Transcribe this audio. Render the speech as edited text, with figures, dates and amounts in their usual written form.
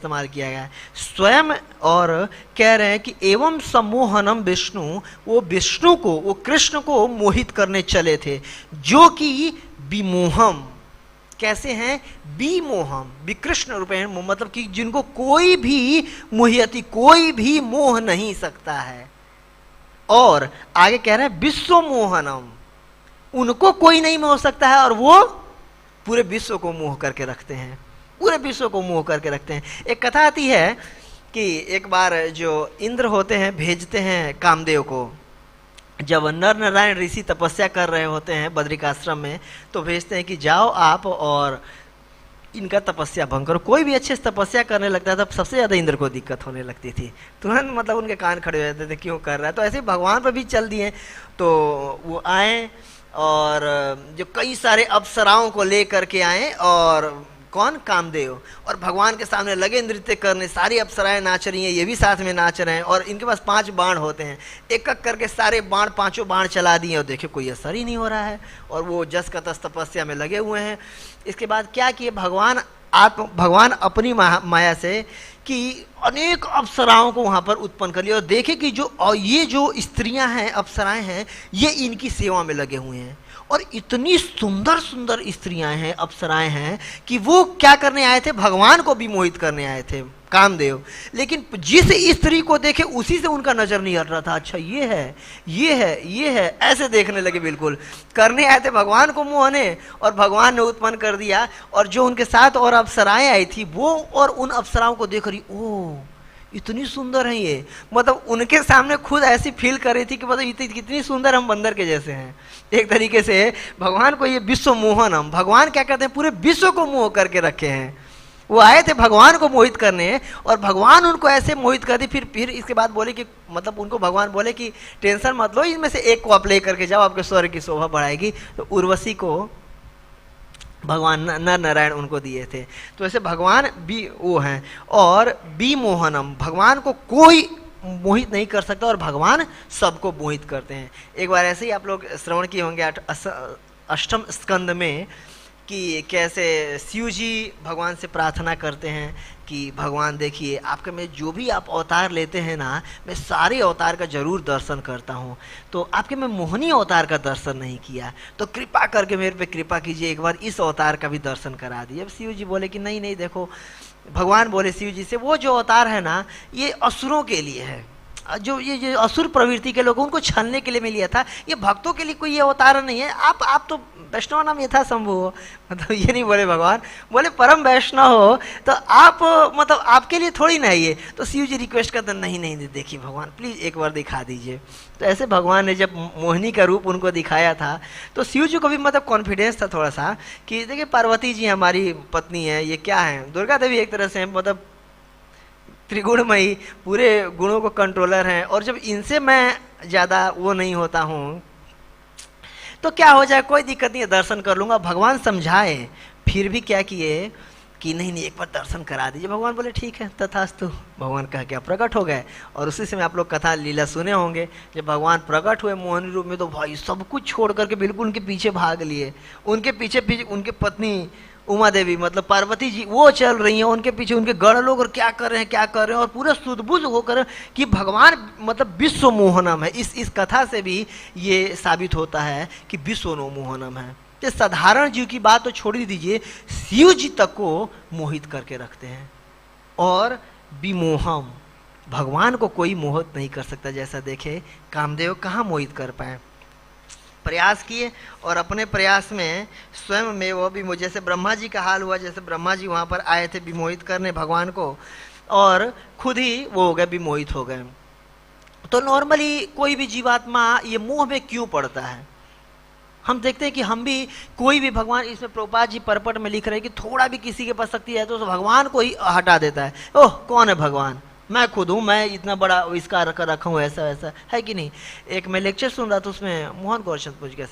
इस्तेमाल किया गया है स्वयं। और कह रहे हैं कि एवं सम्मोहनम विष्णु, वो विष्णु को, वो कृष्ण को मोहित करने चले थे, जो कि विमोहम, कैसे हैं, विमोहम, विकृष्ण रूपेण, मतलब कि जिनको कोई भी मोहियति, कोई भी मोह नहीं सकता है। और आगे कह रहे हैं विश्व मोहनम, उनको कोई नहीं मोह सकता है और वो पूरे विश्व को मोह करके रखते हैं, पूरे विश्व को मोह करके रखते हैं। एक कथा आती है कि एक बार जो इंद्र होते हैं भेजते हैं कामदेव को, जब नर नारायण ऋषि तपस्या कर रहे होते हैं बद्रिकाश्रम में, तो भेजते हैं कि जाओ आप और इनका तपस्या भंग करो। कोई भी अच्छे से तपस्या करने लगता था, सबसे ज़्यादा इंद्र को दिक्कत होने लगती थी, तुरंत मतलब उनके कान खड़े हो जाते थे, क्यों कर रहा है। तो ऐसे भगवान पर भी चल दिए। तो वो आए और जो कई सारे अप्सराओं को ले करके आए, और कौन, कामदेव, और भगवान के सामने लगे नृत्य करने। सारी अप्सराएं नाच रही हैं, ये भी साथ में नाच रहे हैं, और इनके पास 5 बाण होते हैं, एक एक करके सारे बाण, 5 बाण चला दिए, और देखिए कोई असर ही नहीं हो रहा है, और वो जस का तस तपस्या में लगे हुए हैं। इसके बाद क्या किए भगवान अपनी माया से कि अनेक अप्सराओं को वहाँ पर उत्पन्न कर लिया, और देखे कि ये जो स्त्रियां हैं, अप्सराएं हैं, ये इनकी सेवा में लगे हुए हैं, और इतनी सुंदर सुंदर स्त्रियां हैं, अप्सराएं हैं, कि वो क्या करने आए थे, भगवान को भी मोहित करने आए थे कामदेव। लेकिन जिस स्त्री को देखे उसी से उनका नजर नहीं हट रहा था। अच्छा ये है, ये है, ये है, ऐसे देखने लगे, बिल्कुल करने आए थे भगवान को मोहने, और भगवान ने उत्पन्न कर दिया। और जो उनके साथ और अप्सराएं आई थी, वो और उन अप्सराओं को देख रही, ओह इतनी सुंदर है ये, मतलब उनके सामने खुद ऐसी फील कर रही थी कि मतलब कितनी सुंदर, हम बंदर के जैसे हैं। एक तरीके से भगवान को ये विश्व मोहन, हम भगवान क्या कहते हैं, पूरे विश्व को मोह करके रखे हैं। वो आए थे भगवान को मोहित करने, और भगवान उनको ऐसे मोहित कर दी। फिर इसके बाद बोले कि मतलब उनको भगवान बोले कि टेंशन मत लो, इनमें से एक को आप ले करके जाओ, आपके स्वर्ग की शोभा बढ़ाएगी। तो उर्वशी को भगवान नर नारायण उनको दिए थे। तो ऐसे भगवान भी वो हैं, और विमोहनम, भगवान को कोई मोहित नहीं कर सकता, और भगवान सबको मोहित करते हैं। एक बार ऐसे ही आप लोग श्रवण किए होंगे 8वें स्कंद में, कि कैसे शिव जी भगवान से प्रार्थना करते हैं कि भगवान देखिए, आपके में जो भी आप अवतार लेते हैं ना, मैं सारे अवतार का जरूर दर्शन करता हूँ, तो आपके में मोहिनी अवतार का दर्शन नहीं किया, तो कृपा करके मेरे पे कृपा कीजिए, एक बार इस अवतार का भी दर्शन करा दिए। अब शिव जी बोले कि नहीं नहीं, देखो, भगवान बोले शिव जी से, वो जो अवतार है ना, ये असुरों के लिए है, जो ये असुर प्रवृत्ति के लोग, उनको छलने के लिए मैं लिया था, ये भक्तों के लिए कोई ये अवतार नहीं है। आप तो वैष्णव नाम यथा शंभु हो, मतलब ये नहीं बोले भगवान, बोले परम वैष्णव हो, तो आप मतलब आपके लिए थोड़ी ना है ये। तो शिव जी रिक्वेस्ट करते, नहीं नहीं देखिए भगवान प्लीज़ एक बार दिखा दीजिए। तो ऐसे भगवान ने जब मोहिनी का रूप उनको दिखाया था, तो शिव जी को भी मतलब कॉन्फिडेंस था थोड़ा सा कि देखिए पार्वती जी हमारी पत्नी है, ये क्या है, दुर्गा देवी एक तरह से मतलब त्रिगुणमयी, पूरे गुणों को कंट्रोलर हैं, और जब इनसे मैं ज़्यादा वो नहीं होता हूँ तो क्या हो जाए, कोई दिक्कत नहीं है, दर्शन कर लूँगा। भगवान समझाए, फिर भी क्या किए कि नहीं नहीं एक बार दर्शन करा दीजिए। भगवान बोले ठीक है तथास्तु, भगवान कह के प्रकट हो गए। और उसी समय आप लोग कथा लीला सुने होंगे, जब भगवान प्रकट हुए मोहिनी रूप में, तो भाई सब कुछ छोड़ करके बिल्कुल उनके पीछे भाग लिए। उनके पीछे पीछे उनके पत्नी उमा देवी, मतलब पार्वती जी, वो चल रही हैं उनके पीछे, उनके गढ़ लोग, और क्या कर रहे हैं, क्या कर रहे हैं, और पूरे सुदबुद होकर कि भगवान मतलब विश्व मोहनम है। इस कथा से भी ये साबित होता है कि विश्व मोहनम है। ये साधारण जीव की बात तो छोड़ ही दीजिए, शिव जी तक को मोहित करके रखते हैं। और विमोहम, भगवान को कोई मोहित नहीं कर सकता। जैसा देखे कामदेव कहाँ मोहित कर पाए, प्रयास किए, और अपने प्रयास में स्वयं में वो भी, जैसे ब्रह्मा जी का हाल हुआ, जैसे ब्रह्मा जी वहाँ पर आए थे विमोहित करने भगवान को, और खुद ही वो हो गए, विमोहित हो गए। तो नॉर्मली कोई भी जीवात्मा ये मोह में क्यों पड़ता है, हम देखते हैं कि हम भी, कोई भी, भगवान इसमें प्रभुपाद जी परपट में लिख रहे हैं कि थोड़ा भी किसी के पास शक्ति है तो भगवान को ही हटा देता है। ओह कौन है भगवान, मैं खुद हूँ, मैं इतना बड़ा इसका रखा हूँ, ऐसा वैसा है कि नहीं। एक मैं लेक्चर सुन रहा था, उसमें मोहन गौरचंद पूछ गया